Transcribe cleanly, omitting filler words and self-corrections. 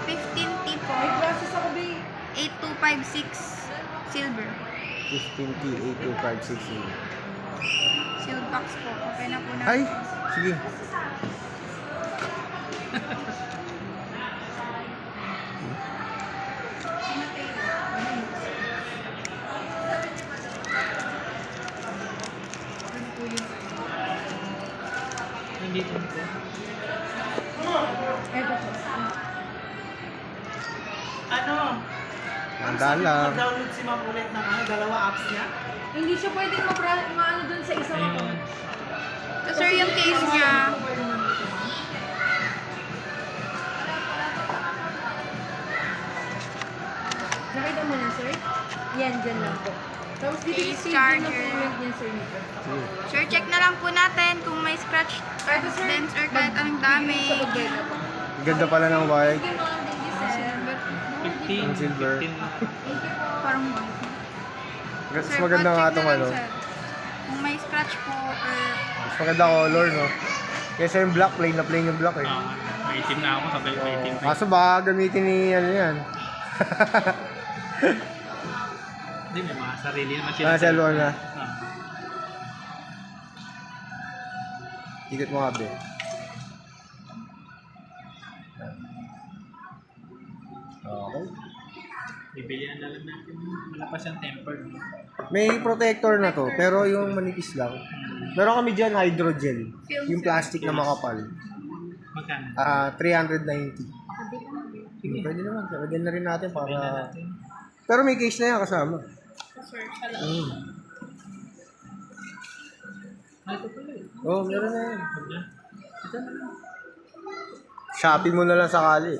15T po. May process ako, babe. 8256 silver. 15T 8256. Sealed box po. Okay na po na. Ay, sige. Nandito po. Eto po. Ano? Andaan lang. Mag-download si Ma'am ulit ng dalawa apps niya? Hindi siya pwedeng maano dun sa isang account. So, sir, yung case niya, Nakita mo na, sir? Yan, dyan lang po. Tapos dito yung Case save charger. yung payment niya, sir. Nito. Sige. sir, check na lang po natin kung may scratch Eto, sir. dents or kahit anong Sa damage. pagkita po. Ganda pala ng white. Sige, ma'am. Thank you, sir. Ang silver. Parang white. Mas Sir, maganda nga check itong na lang, ano. sir. Kung may scratch po or Mas maganda color, no? Kesa yung black, plain na plain yung black eh. May itim na ako, sabay may itim. Kaso baka gamitin ni ano yan. Hindi, may mga sarili naman sila. Ah, cellphone na. Ah. Ikot mo nga, be. Okay. Bibilihan na lang natin. Malapas yung tempered. May protector na to, pero yung manipis lang. Meron kami dyan hydrogel. Yung plastic na makapal. Magkano? 390. Pwede naman. Lagyan na rin natin Sabi na para... natin. Pero may case na yan kasama. sir, siya lang. Ito pala eh. Oh, meron na yan. Ito na lang. Shopee mo na lang sakali.